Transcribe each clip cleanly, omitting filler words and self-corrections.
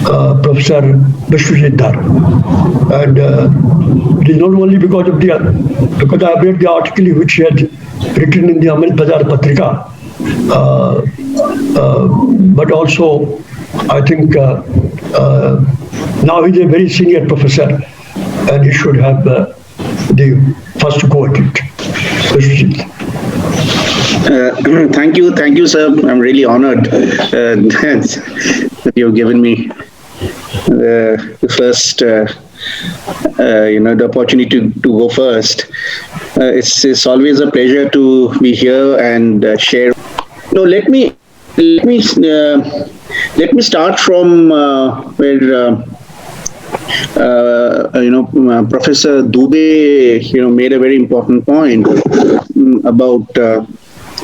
Professor Biswajit Dhar. And it is not only because I have read the article which he had written in the Amal Bazar Patrika, but also I think now he's a very senior professor and he should have the first go at it. Biswajit. Thank you, sir. I'm really honored that you've given me the first, the opportunity to go first. It's always a pleasure to be here and share. No, let me start from where Professor Dubey, made a very important point about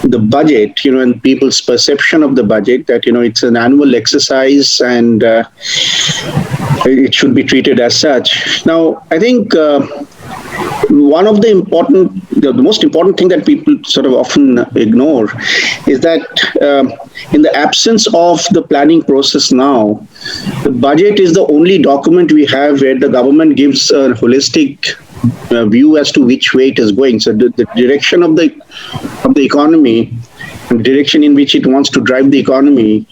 the budget, and people's perception of the budget, that, it's an annual exercise and it should be treated as such. Now, I think one of the most important thing that people sort of often ignore is that in the absence of the planning process now, the budget is the only document we have where the government gives a holistic view as to which way it is going. So the direction of the economy, and the direction in which it wants to drive the economy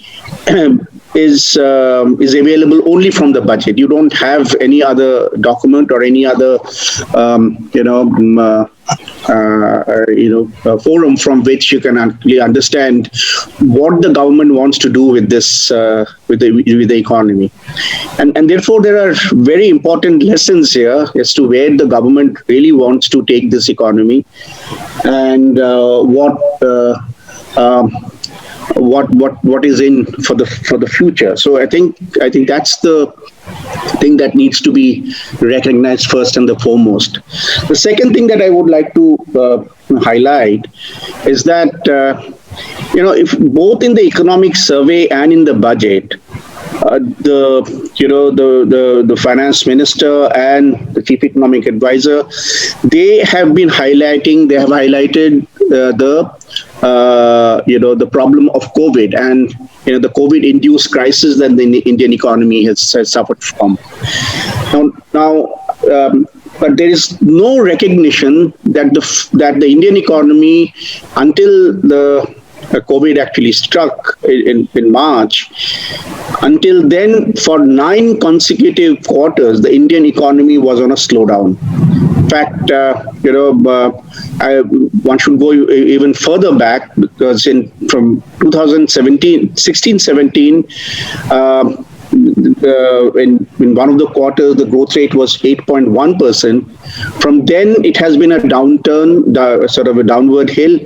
is available only from the budget. You don't have any other document or any other forum from which you can actually understand what the government wants to do with this with the economy, and therefore there are very important lessons here as to where the government really wants to take this economy, and what is in for the future. So I think that's the thing that needs to be recognized first and the foremost. The second thing that I would like to highlight is that if both in the economic survey and in the budget, the finance minister and the chief economic advisor, they have highlighted the problem of COVID and the COVID-induced crisis that the Indian economy has suffered from. But there is no recognition that the Indian economy, until the COVID actually struck in March, until then, for 9 consecutive quarters, the Indian economy was on a slowdown. In fact, one should go even further back, because from 2016-17, in one of the quarters, the growth rate was 8.1%. From then, it has been a downturn, sort of a downward hill.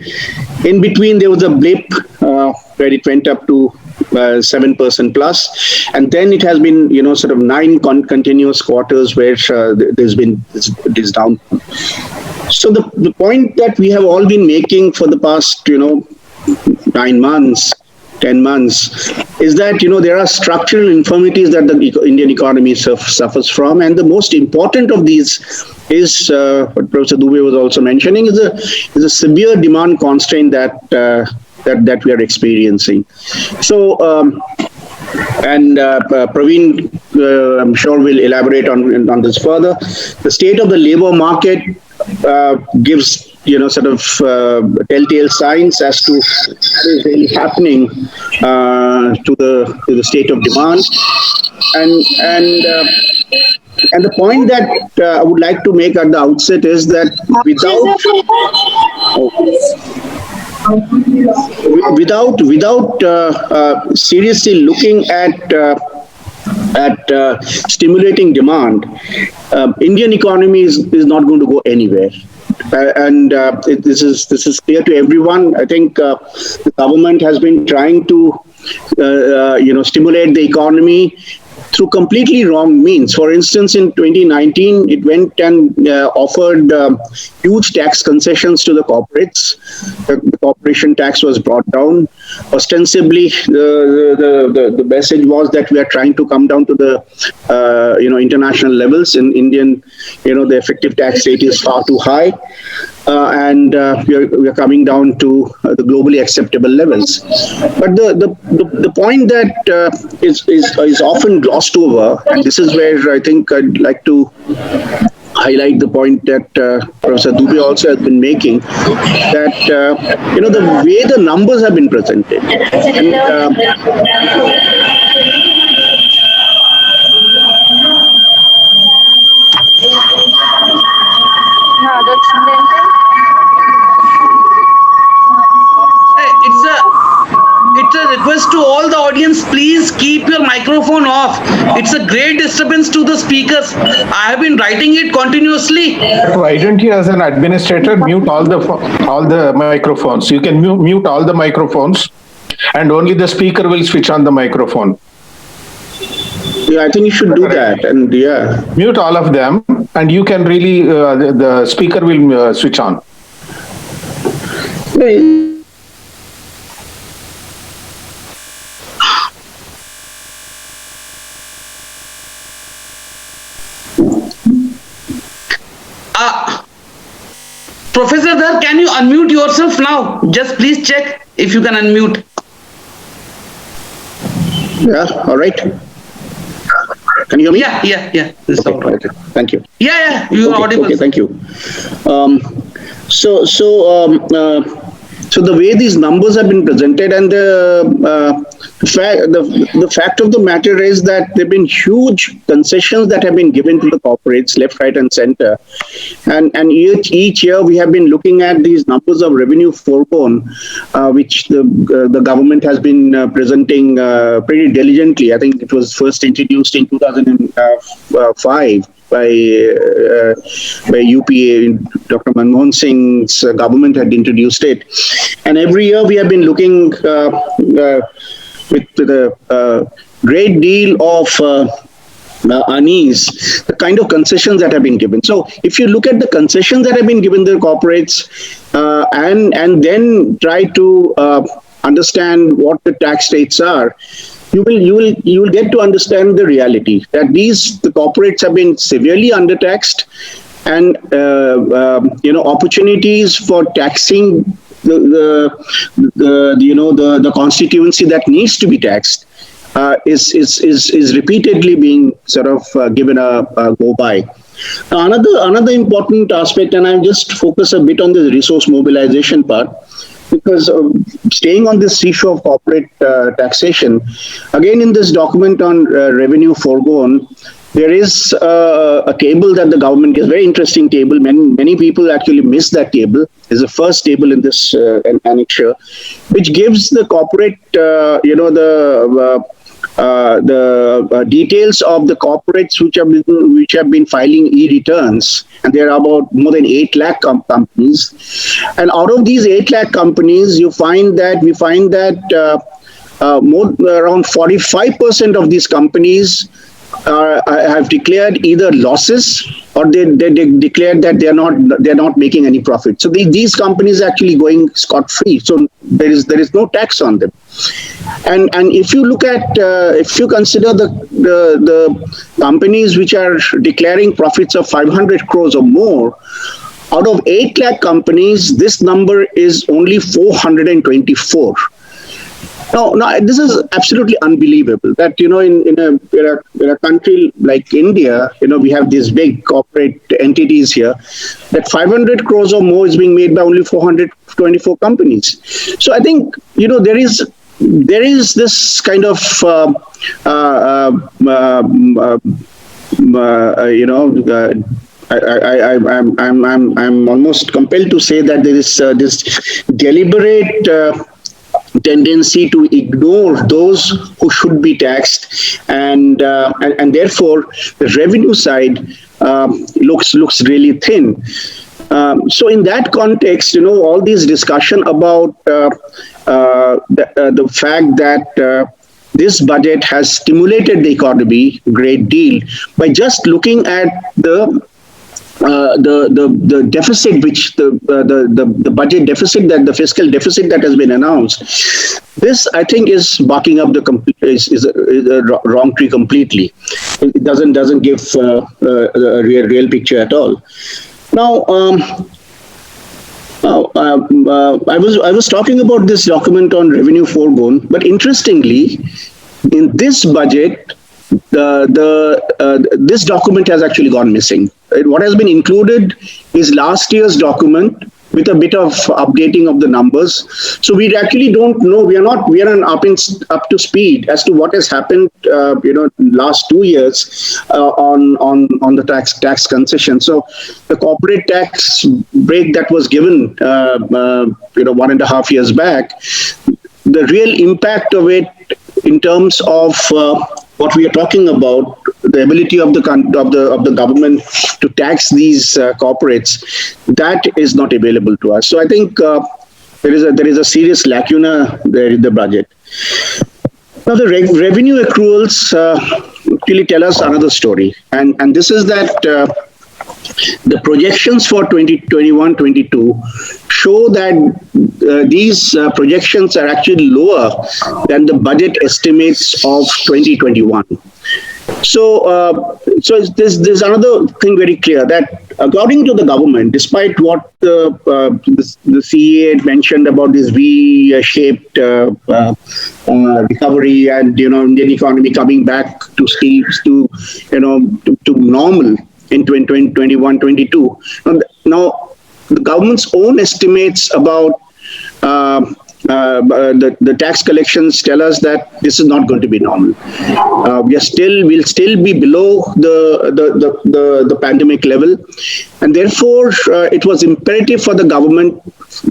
In between, there was a blip where it went up to 7% plus, and then it has been, sort of 9 continuous quarters where there's been this down. So the point that we have all been making for the past, 9 months, 10 months, is that, there are structural infirmities that the Indian economy suffers from. And the most important of these is, what Professor Dubey was also mentioning, is a severe demand constraint that we are experiencing. So, Praveen, I'm sure will elaborate on this further. The state of the labor market gives sort of telltale signs as to what is really happening to the state of demand, and the point that I would like to make at the outset is that without seriously looking at stimulating demand, Indian economy is not going to go anywhere. This is clear to everyone. I think the government has been trying to stimulate the economy through completely wrong means. For instance, in 2019, it went and offered huge tax concessions to the corporates. The corporation tax was brought down. Ostensibly, the message was that we are trying to come down to the international levels. In Indian, the effective tax rate is far too high. and we are coming down to the globally acceptable levels. But the point that is often glossed over, and this is where I think I'd like to highlight the point that Professor Dubey also has been making, that the way the numbers have been presented, and No, that's Hey, it's a request to all the audience. Please keep your microphone off. It's a great disturbance to the speakers. I have been writing it continuously. Why don't you, as an administrator, mute all the microphones? You can mute all the microphones, and only the speaker will switch on the microphone. yeah, I think you should do that. And yeah, Mute all of them, and you can really the speaker will switch on. Professor Dhar, can you unmute yourself now? Just please check if you can unmute. yeah, all right. Can you hear me? Yeah. This is all right. Okay, thank you. Yeah, you are audible. Okay, thank you. So the way these numbers have been presented, and the fact of the matter is that there have been huge concessions that have been given to the corporates, left, right, and center, and each year we have been looking at these numbers of revenue foregone, which the government has been presenting pretty diligently. I think it was first introduced in 2005. By UPA, Dr. Manmohan Singh's government had introduced it, and every year we have been looking with a great deal of unease, the kind of concessions that have been given. So, if you look at the concessions that have been given to the corporates, and then try to understand what the tax rates are, you will get to understand the reality that the corporates have been severely undertaxed, and opportunities for taxing the constituency that needs to be taxed is repeatedly being sort of given a go by. Now, another important aspect, and I'll just focus a bit on the resource mobilization part, because staying on this issue of corporate taxation, again in this document on revenue foregone, there is a table that the government gives, very interesting table. Many people actually miss that table. It's the first table in this annexure, which gives the corporate, the details of the corporates which have been filing e-returns, and there are about more than 8 lakh companies. And out of these 8 lakh companies, we find that around 45% of these companies have declared either losses, or they declared that they're not making any profit. So these companies are actually going scot-free. So there is no tax on them. And if you look at if you consider the companies which are declaring profits of 500 crores or more, out of 8 lakh companies, this number is only 424. Now, this is absolutely unbelievable that, in a country like India, we have these big corporate entities here, that 500 crores or more is being made by only 424 companies. So I think, there is this kind of, I'm almost compelled to say that there is this deliberate tendency to ignore those who should be taxed, and therefore the revenue side looks really thin. So in that context, all these discussion about the fact that this budget has stimulated the economy a great deal by just looking at the deficit, which the budget deficit, that the fiscal deficit that has been announced, this I think is barking up is a wrong tree completely. It doesn't give a real picture at all. Now, I was talking about this document on revenue foregone, but interestingly, in this budget, this document has actually gone missing. What has been included is last year's document with a bit of updating of the numbers. So we actually don't know. We are not up to speed as to what has happened. Last 2 years on the tax concession. So the corporate tax break that was given, 1.5 years back, the real impact of it in terms of what we are talking about, the ability of the government to tax these corporates, that is not available to us. So I think there is a serious lacuna there in the budget. Now the revenue accruals really tell us another story, and this is that the projections for 2021-22 show that these projections are actually lower than the budget estimates of 2021. So there's another thing very clear, that according to the government, despite what the CA had mentioned about this V-shaped recovery and Indian economy coming back to normal in 2021-22. Now, the government's own estimates about the tax collections tell us that this is not going to be normal. We'll still be below the pandemic level, and therefore it was imperative for the government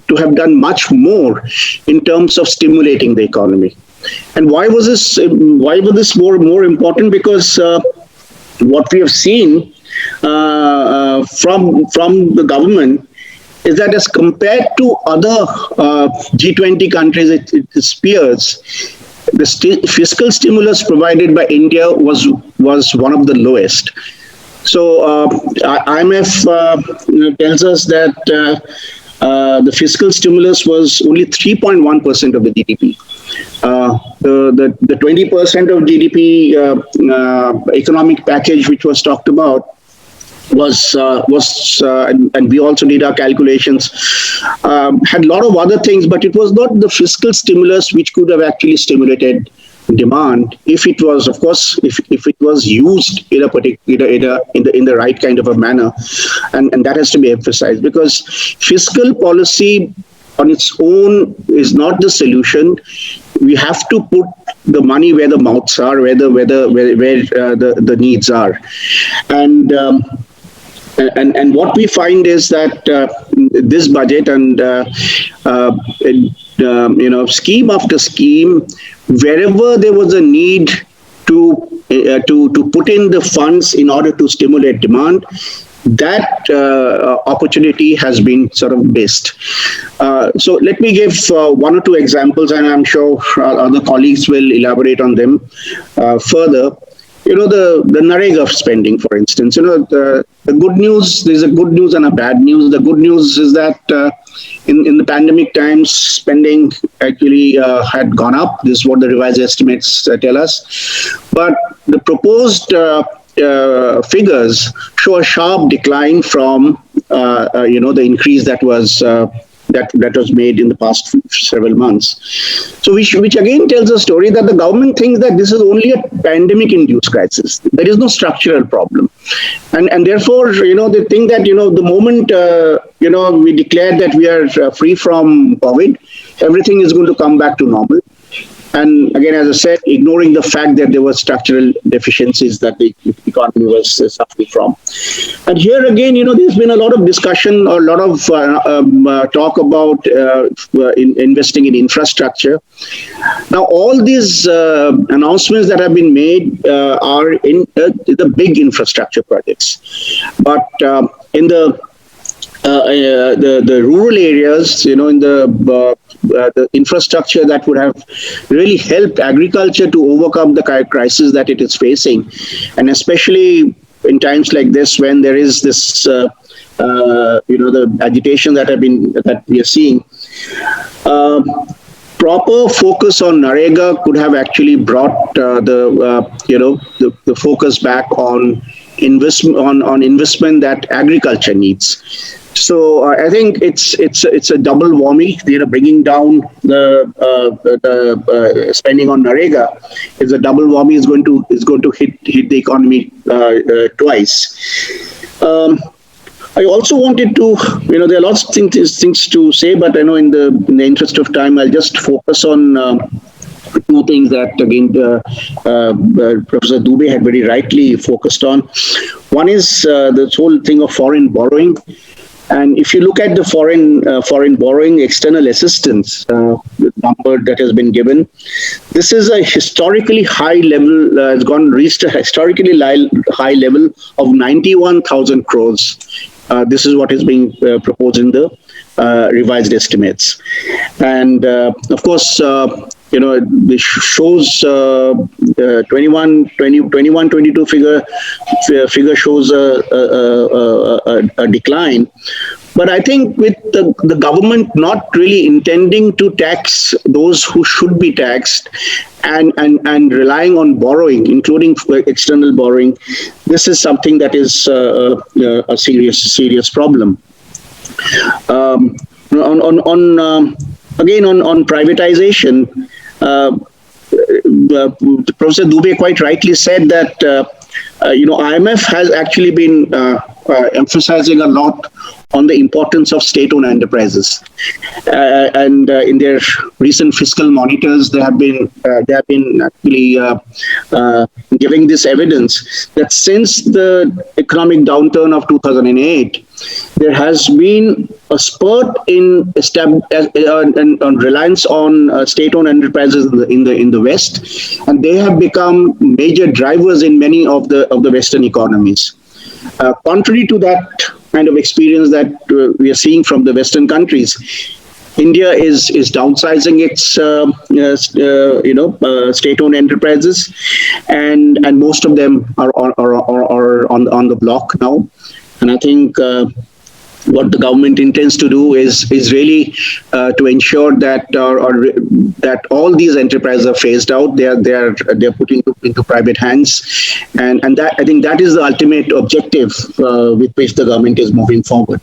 to have done much more in terms of stimulating the economy. And why was this more important? Because what we have seen from the government is that as compared to other G20 countries, its peers, the fiscal stimulus provided by India was one of the lowest. So IMF tells us that the fiscal stimulus was only 3.1% of the GDP. The 20% of GDP economic package which was talked about was and we also did our calculations, had a lot of other things, but it was not the fiscal stimulus which could have actually stimulated demand if it was, of course, if it was used in a particular in the right kind of a manner, and that has to be emphasized, because fiscal policy on its own is not the solution. We have to put the money where the mouths are, where the needs are, and what we find is that this budget and scheme after scheme, wherever there was a need to put in the funds in order to stimulate demand, that opportunity has been sort of missed. So let me give one or two examples, and I'm sure other colleagues will elaborate on them further. The Narega spending, for instance. The good news, there's a good news and a bad news. The good news is that in the pandemic times, spending actually had gone up. This is what the revised estimates tell us. But the proposed figures show a sharp decline from the increase that was made in the past several months. So which again tells a story that the government thinks that this is only a pandemic-induced crisis. There is no structural problem. And therefore, they think that, the moment, we declare that we are free from COVID, everything is going to come back to normal. And again, as I said, ignoring the fact that there were structural deficiencies that the economy was suffering from. And here again, there's been a lot of discussion, or a lot of talk about investing in infrastructure. Now, all these announcements that have been made are in the big infrastructure projects. But in the rural areas, in the infrastructure that would have really helped agriculture to overcome the crisis that it is facing, and especially in times like this when there is this, the agitation that we are seeing. Proper focus on Narega could have actually brought the focus back on investment that agriculture needs. So I think it's a double whammy. Bringing down the spending on Narega is a double whammy. Is going to hit the economy twice. I also wanted to, there are lots of things to say, but I know in the interest of time, I'll just focus on two things that again Professor Dubey had very rightly focused on. One is this whole thing of foreign borrowing. And if you look at the foreign borrowing, external assistance, the number that has been given, this is a historically high level, reached a historically high level of 91,000 crores. This is what is being proposed in the revised estimates. And of course, this shows 21-22 figure shows a decline. But I think with the government not really intending to tax those who should be taxed and relying on borrowing, including external borrowing, this is something that is a serious problem. Again, on privatization, Professor Dubey quite rightly said that IMF has actually been emphasizing a lot on the importance of state-owned enterprises, and in their recent fiscal monitors, they have been actually giving this evidence that since the economic downturn of 2008, there has been a spurt in reliance on state-owned enterprises in the West, and they have become major drivers in many of the Western economies. Contrary to that kind of experience that we are seeing from the Western countries, India is downsizing its state-owned enterprises, and most of them are on the block now. And I think what the government intends to do is really to ensure that that all these enterprises are phased out. They're put into private hands, and that, I think, that is the ultimate objective with which the government is moving forward.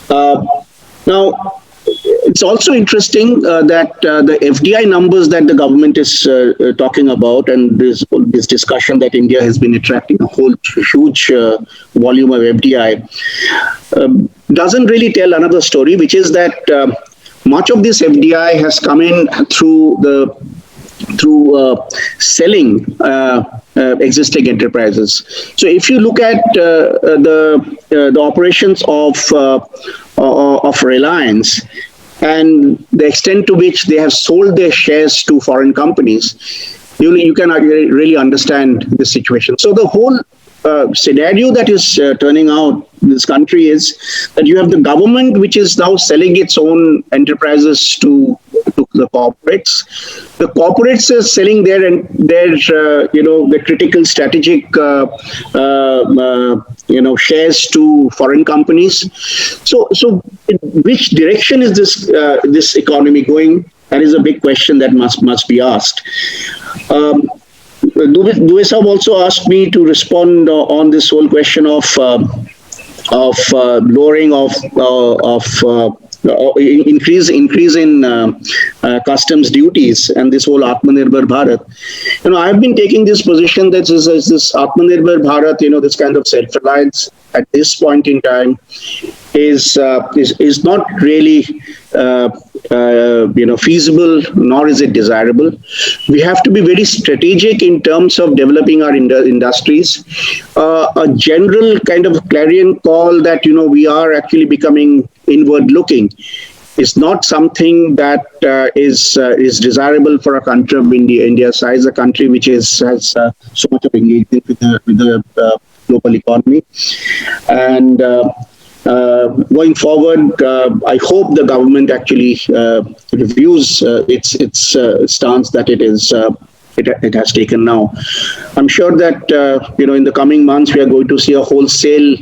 Now, it's also interesting that the FDI numbers that the government is talking about, and this discussion that India has been attracting a whole huge volume of FDI, doesn't really tell another story, which is that much of this FDI has come in through selling existing enterprises. So if you look at the operations of Reliance and the extent to which they have sold their shares to foreign companies, you can really understand the situation. So the whole scenario that is turning out in this country is that you have the government which is now selling its own enterprises to the corporates. The corporates are selling their critical strategic shares to foreign companies. So in which direction is this economy going? That is a big question that must be asked. Dubey Sahab also asked me to respond on this whole question of lowering of increase in customs duties and this whole Atmanirbhar Bharat. I've been taking this position that this Atmanirbhar Bharat, this kind of self-reliance at this point in time is not really feasible, nor is it desirable. We have to be very strategic in terms of developing our industries. A general kind of clarion call that we are actually becoming inward-looking is not something that is desirable for a country of India's size, a country which has so much of engagement with the global economy. And going forward, I hope the government actually reviews its stance that it has taken now. I'm sure that in the coming months we are going to see a wholesale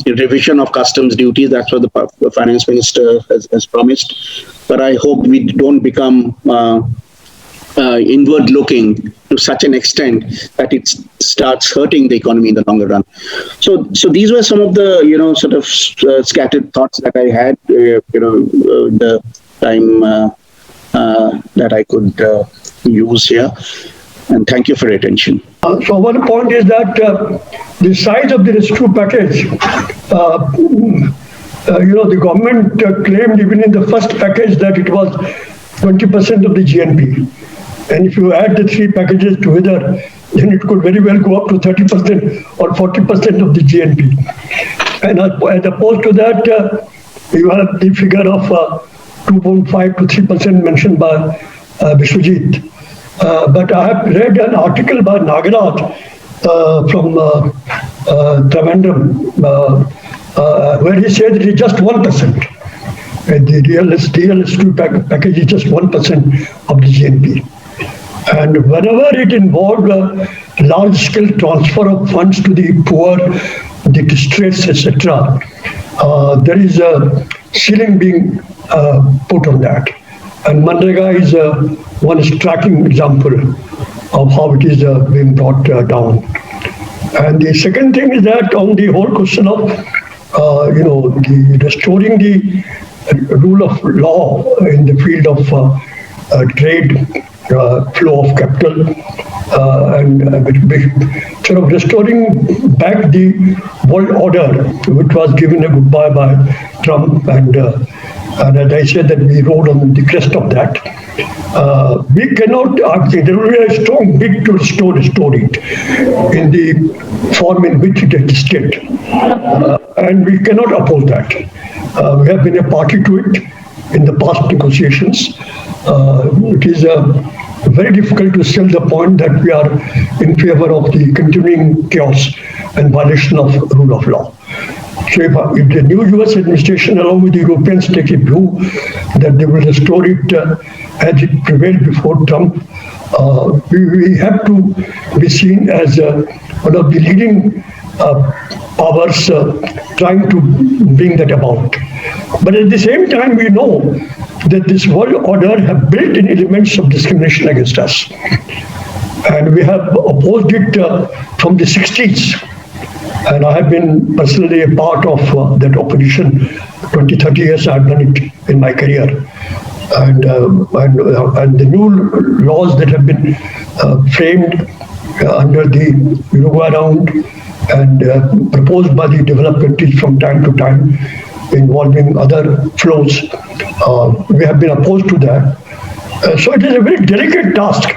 revision of customs duties. That's what the finance minister has promised. But I hope we don't become inward looking to such an extent that it starts hurting the economy in the longer run. So these were some of the, sort of scattered thoughts that I had, the time that I could use here. And thank you for your attention. So one point is that the size of the rescue package, the government claimed even in the first package that it was 20% of the GNP. And if you add the three packages together, then it could very well go up to 30% or 40% of the GNP. And as opposed to that, you have the figure of 2.5 to 3% mentioned by Biswajit. But I have read an article by Nagaraj from Trivandrum, where he said it is just 1%. The real rescue package is just 1% of the GNP. And whenever it involved a large-scale transfer of funds to the poor, the distressed, etc., there is a ceiling being put on that. And Manrega is one striking example of how it is being brought down. And the second thing is that on the whole question of, the restoring the rule of law in the field of trade, flow of capital, and sort of restoring back the world order, which was given a goodbye by Trump, and as I said that we rode on the crest of that. We cannot, I think there will be a strong bid to restore it in the form in which it existed, and we cannot oppose that. We have been a party to it in the past negotiations. It is very difficult to sell the point that we are in favor of the continuing chaos and violation of rule of law. So if the new US administration, along with the Europeans, take a view that they will restore it as it prevailed before Trump, we have to be seen as one of the leading powers trying to bring that about. But at the same time, we know that this world order have built-in elements of discrimination against us. And we have opposed it from the 60s. And I have been personally a part of that opposition. 20-30 years I have done it in my career. And the new laws that have been framed under the Uruguay round and proposed by the developed countries from time to time, involving other flows, we have been opposed to that. So it is a very delicate task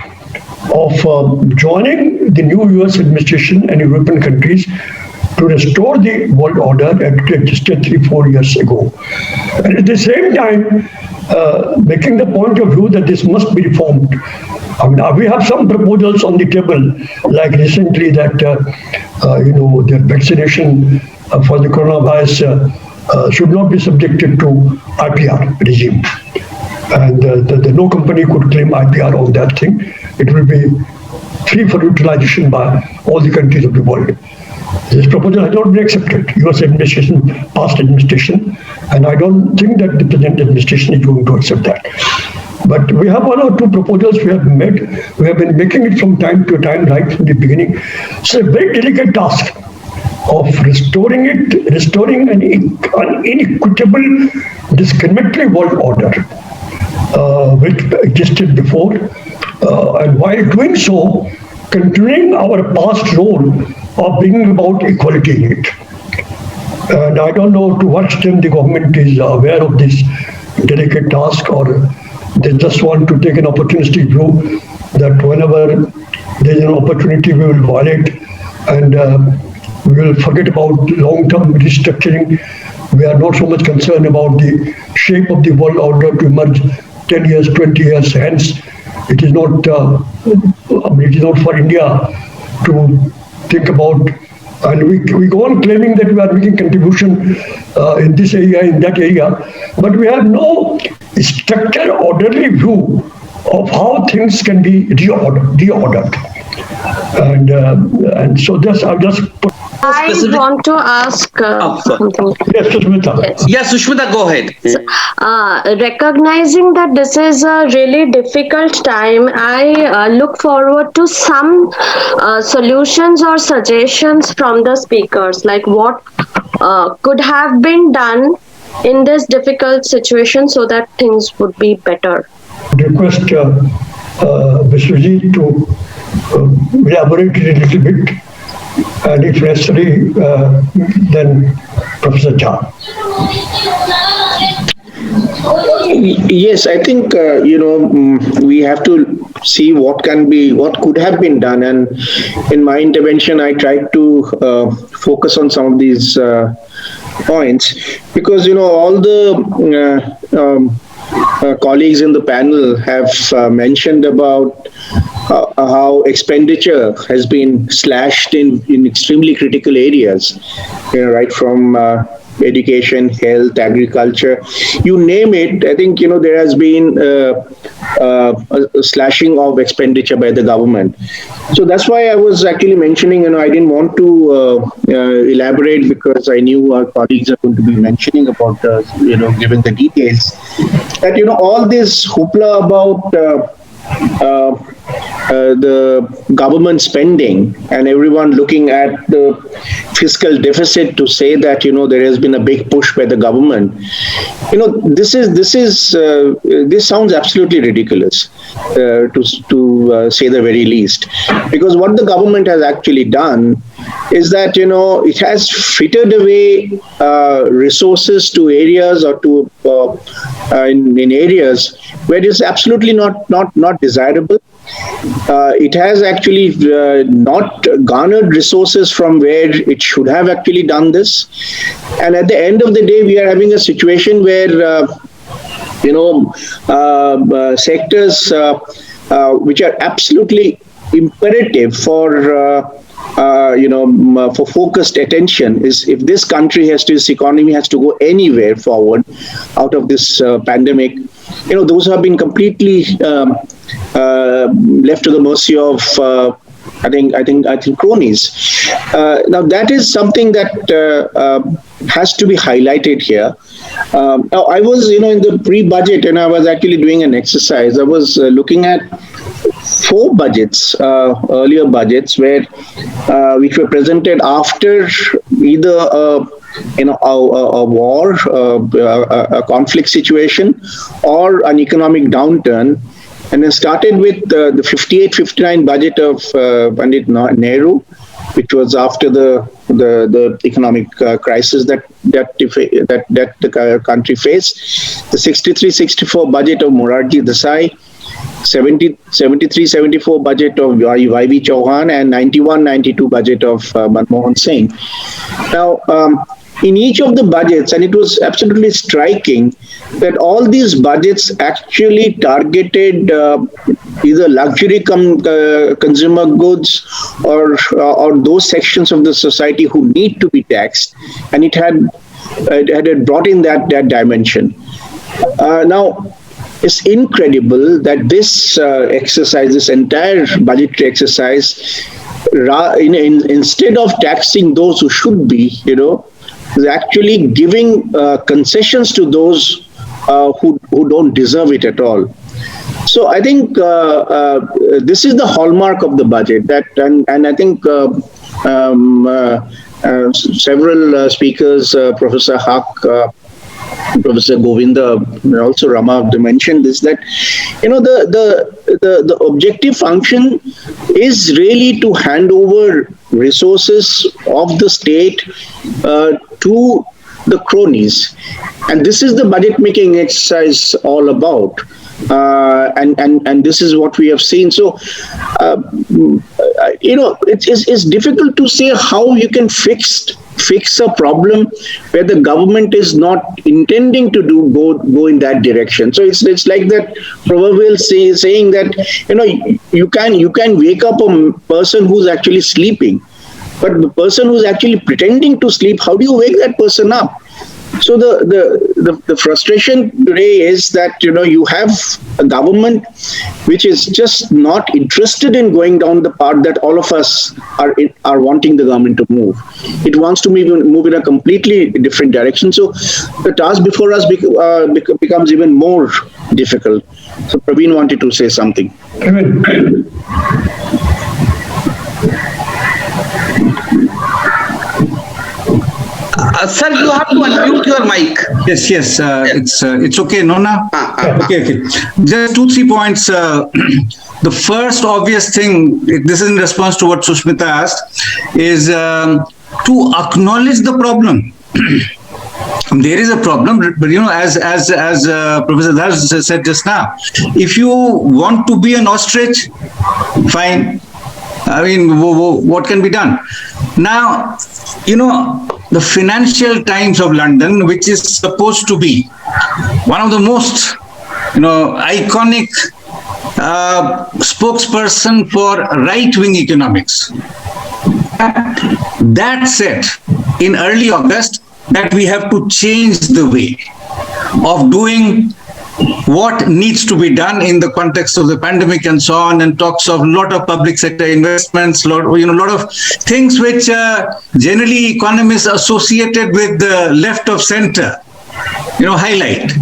of joining the new US administration and European countries to restore the world order that existed 3-4 years ago. And at the same time, making the point of view that this must be reformed. I mean, we have some proposals on the table, like recently that, the vaccination for the coronavirus should not be subjected to IPR regime. And no company could claim IPR on that thing. It will be free for utilization by all the countries of the world. This proposal has not been accepted. US administration, past administration, and I don't think that the present administration is going to accept that. But we have one or two proposals we have made. We have been making it from time to time, right from the beginning. It's a very delicate task of restoring an inequitable, discriminatory world order, which existed before, and while doing so, continuing our past role of bringing about equality in it. And I don't know to what extent the government is aware of this delicate task, or they just want to take an opportunistic view that whenever there is an opportunity we will violate, and we will forget about long-term restructuring. We are not so much concerned about the shape of the world order to emerge 10 years, 20 years hence. It is not, it is not for India to think about, and we go on claiming that we are making contribution in this area, in that area, but we have no structured, orderly view of how things can be reordered. And so this I've just put I want to ask something. Yes, Sushmita. Yes. Yes, Sushmita, go ahead. Recognizing that this is a really difficult time, I look forward to some solutions or suggestions from the speakers, like what could have been done in this difficult situation so that things would be better. Request Biswajit to elaborate it a little bit, and if necessary, then Professor Dhar. Yes, I think we have to see what could have been done, and in my intervention, I tried to focus on some of these points because all the colleagues in the panel have mentioned about how expenditure has been slashed in extremely critical areas, right from education, health, agriculture, you name it. I think there has been a slashing of expenditure by the government. So that's why I was actually mentioning, I didn't want to elaborate because I knew our colleagues are going to be mentioning about, giving the details. That all this hoopla about the government spending and everyone looking at the fiscal deficit to say that there has been a big push by the government. This sounds absolutely ridiculous to say the very least, because what the government has actually done is that it has frittered away resources to areas or to in areas where it is absolutely not desirable. It has actually not garnered resources from where it should have actually done this. And at the end of the day, we are having a situation where, sectors which are absolutely imperative for focused attention is if this country this economy has to go anywhere forward out of this pandemic, those have been completely left to the mercy of I think cronies. Now that is something that has to be highlighted here. Now I was in the pre-budget and I was actually doing an exercise. I was looking at 4 budgets, earlier budgets, where which were presented after either a war, a conflict situation, or an economic downturn. And it started with the 58-59 budget of Pandit Nehru, which was after the economic crisis that the country faced. The 63-64 budget of Morarji Desai, 73-74 budget of Y.V. Chauhan, and 91-92 budget of Manmohan Singh. Now, in each of the budgets, and it was absolutely striking that all these budgets actually targeted either luxury consumer goods or those sections of the society who need to be taxed, and it had brought in that dimension. Now, it's incredible that this exercise, this entire budgetary exercise, instead of taxing those who should be, is actually giving concessions to those who don't deserve it at all. So I think this is the hallmark of the budget. And I think several speakers, Professor Haque, Professor Govinda, and also Rama, they mentioned this, that the objective function is really to hand over resources of the state to the cronies, and this is the budget making exercise all about. And this is what we have seen. So, it's difficult to say how you can fix a problem where the government is not intending to go in that direction. So it's like that proverbial saying that you can wake up a person who's actually sleeping, but the person who's actually pretending to sleep, how do you wake that person up? So the frustration today is that, you have a government which is just not interested in going down the path that all of us are wanting the government to move. It wants to move in a completely different direction. So the task before us becomes even more difficult. So Praveen wanted to say something. Sir, you have to unmute your mic. Yes, it's okay, Nona. Okay. Just 2-3 points. The first obvious thing, this is in response to what Sushmita asked, is to acknowledge the problem. There is a problem, but as Professor Dhar said just now, if you want to be an ostrich, fine. I mean, what can be done? Now, the Financial Times of London, which is supposed to be one of the most, iconic spokesperson for right-wing economics, that said in early August that we have to change the way of doing what needs to be done in the context of the pandemic and so on, and talks of a lot of public sector investments, lot of things which generally economists associated with the left of center, highlight.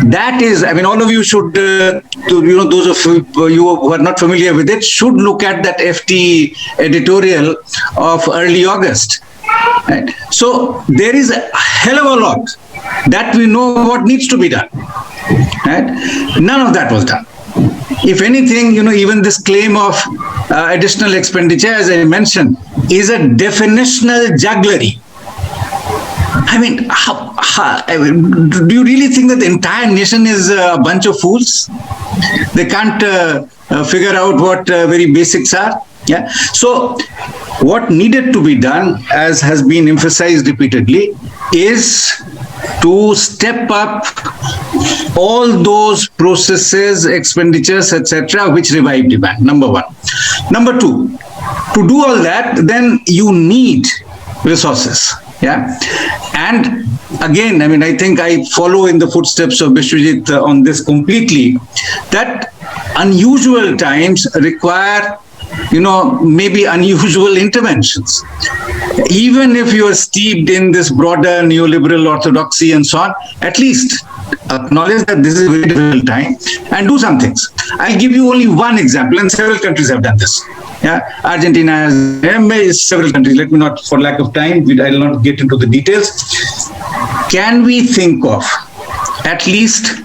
That is, all of you should, those of you who are not familiar with it, should look at that FT editorial of early August. Right? So there is a hell of a lot that we know what needs to be done. Right? None of that was done. If anything, even this claim of additional expenditure, as I mentioned, is a definitional jugglery. Do you really think that the entire nation is a bunch of fools? They can't figure out what very basics are. Yeah. So what needed to be done, as has been emphasized repeatedly, is to step up all those processes, expenditures, etc., which revive demand, number one. Number two, to do all that, then you need resources. Yeah. And again, I think I follow in the footsteps of Biswajit on this completely, that unusual times require maybe unusual interventions. Even if you are steeped in this broader neoliberal orthodoxy and so on, at least acknowledge that this is a very difficult time and do some things. I'll give you only one example, and several countries have done this. Yeah, Argentina has several countries. Let me not, for lack of time, I'll not get into the details. Can we think of at least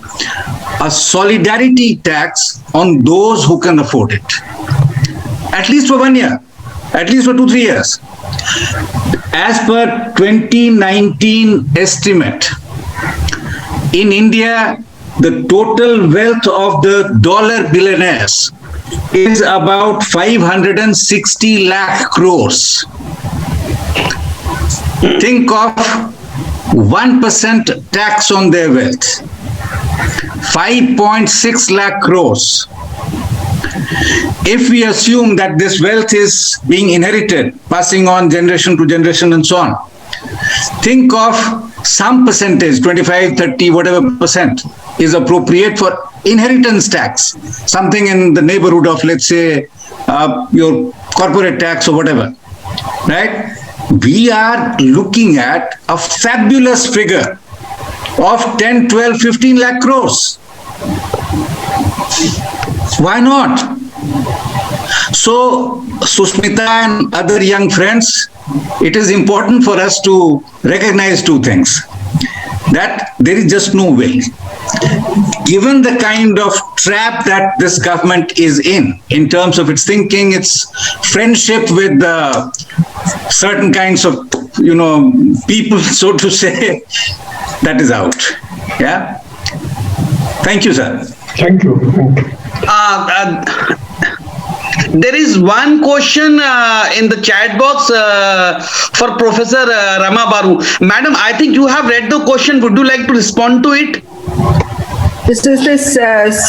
a solidarity tax on those who can afford it? At least for 1 year, at least for 2-3 years. As per 2019 estimate, in India, the total wealth of the dollar billionaires is about 560 lakh crores. Think of 1% tax on their wealth, 5.6 lakh crores. If we assume that this wealth is being inherited, passing on generation to generation and so on, think of some percentage, 25, 30, whatever percent is appropriate for inheritance tax, something in the neighborhood of, let's say, your corporate tax or whatever, right? We are looking at a fabulous figure of 10, 12, 15 lakh crores. Why not? So, Sushmita and other young friends, it is important for us to recognize two things. That there is just no way. Given the kind of trap that this government is in terms of its thinking, its friendship with certain kinds of, people, so to say, that is out. Yeah. Thank you, sir. Thank you. There is one question in the chat box for Professor Rama Baru. Madam, I think you have read the question. Would you like to respond to it? This is this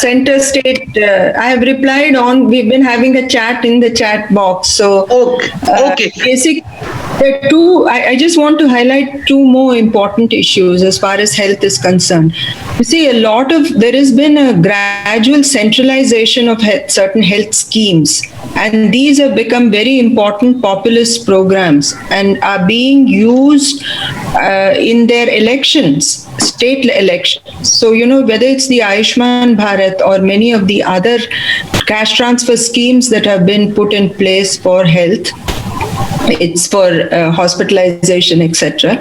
center state. I have replied on. We've been having a chat in the chat box. So, Okay. There are two. I just want to highlight two more important issues as far as health is concerned. You see, there has been a gradual centralization of certain health schemes, and these have become very important populist programs and are being used in their elections, state elections. So, whether it's the Ayushman Bharat or many of the other cash transfer schemes that have been put in place for health, it's for hospitalization, etc.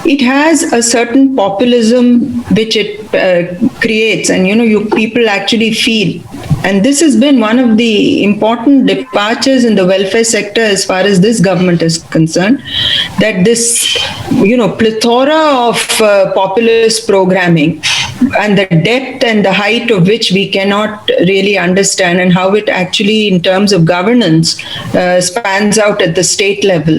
It has a certain populism which it creates, and people actually feel. And this has been one of the important departures in the welfare sector as far as this government is concerned, that this, plethora of populist programming and the depth and the height of which we cannot really understand, and how it actually, in terms of governance, spans out at the state level,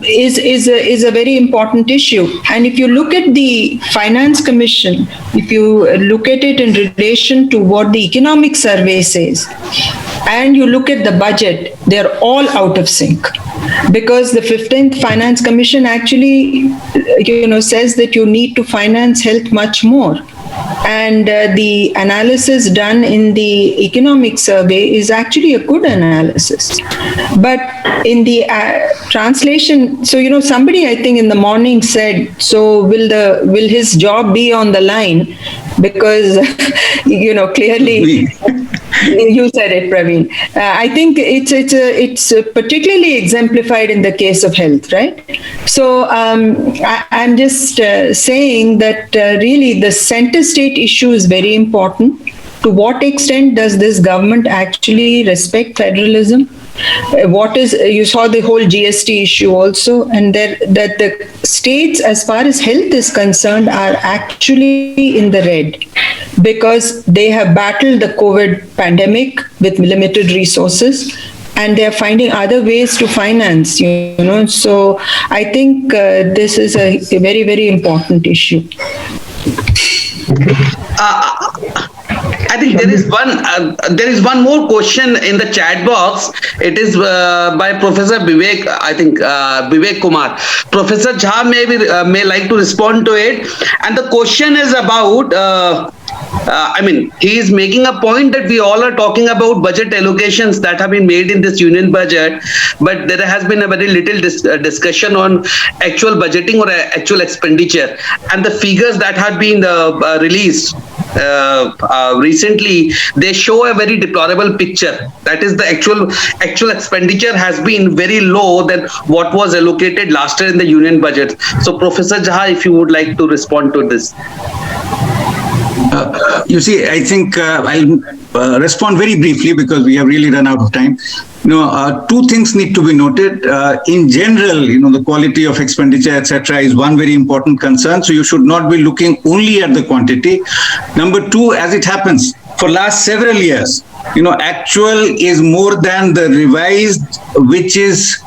is a very important issue. And if you look at the Finance Commission, if you look at it in relation to what the economic survey says, and you look at the budget, they're all out of sync. Because the 15th Finance Commission actually, says that you need to finance health much more. And the analysis done in the economic survey is actually a good analysis. But in the translation, so, somebody I think in the morning said, so will his job be on the line? Because, clearly... You said it, Praveen. I think it's particularly exemplified in the case of health, right? So I'm just saying that really the center state issue is very important. To what extent does this government actually respect federalism? You saw the whole GST issue also, and that the states, as far as health is concerned, are actually in the red because they have battled the COVID pandemic with limited resources, and they are finding other ways to finance, So I think this is a very, very important issue. I think there is one more question in the chat box. It is by Professor Vivek, I think Vivek Kumar. Professor Jha may like to respond to it. And the question is about, he is making a point that we all are talking about budget allocations that have been made in this union budget, but there has been a very little discussion on actual budgeting or actual expenditure. And the figures that have been released recently, they show a very deplorable picture. That is, the actual expenditure has been very low than what was allocated last year in the union budget. So, Professor Jha, if you would like to respond to this. You see, I think I'll respond very briefly because we have really run out of time. Two things need to be noted. In general, the quality of expenditure, etc., is one very important concern. So you should not be looking only at the quantity. Number two, as it happens, for last several years, actual is more than the revised, which is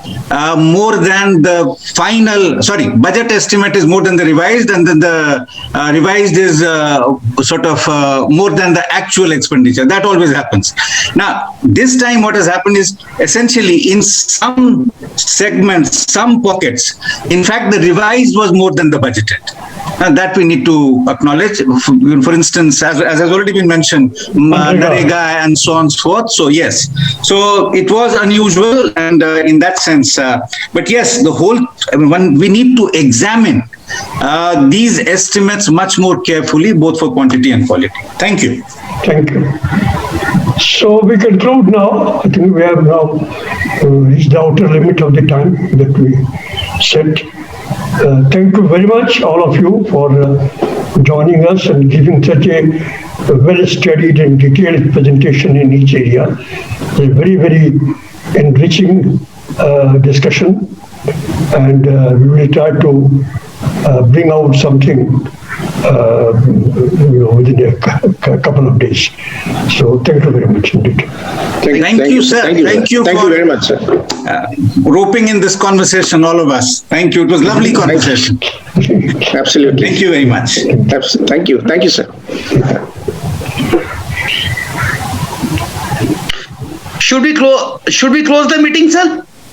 more than the final, budget estimate is more than the revised, and then the revised is more than the actual expenditure. That always happens. Now, this time what has happened is essentially in some segments, some pockets, in fact, the revised was more than the budgeted. That we need to acknowledge. For instance, as has already been mentioned, Narega and so on and so forth. So yes, so it was unusual, and in that sense, but yes, we need to examine these estimates much more carefully, both for quantity and quality. Thank you. Thank you. So we conclude now. I think we have now reached the outer limit of the time that we set. Thank you very much, all of you, for joining us and giving such a well-studied and detailed presentation in each area. A very, very enriching discussion, and we will try to bring out something within a couple of days. So thank you very much indeed. Thank you, sir. Thank you very much, sir. Roping in this conversation, all of us. Thank you. It was a lovely conversation. Absolutely. Thank you very much. Thank you. Thank you, sir. Should we close the meeting, sir?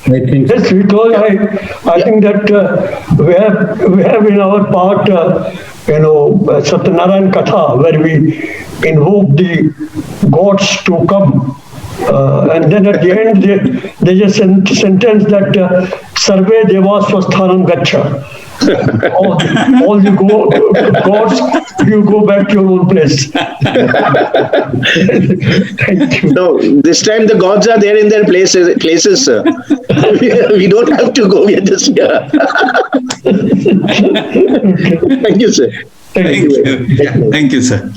I think so. Yes, because I think that we have in our part, Satyanarayan Katha, where we invoke the gods to come. And then at the end, there's a sentence that Sarve Devas Swasthanam Gacha. All the gods, you go back to your own place. Thank you. So this time the gods are there in their places, sir. We don't have to go. We are just here. Thank you, sir. Thank you. Thank you, sir.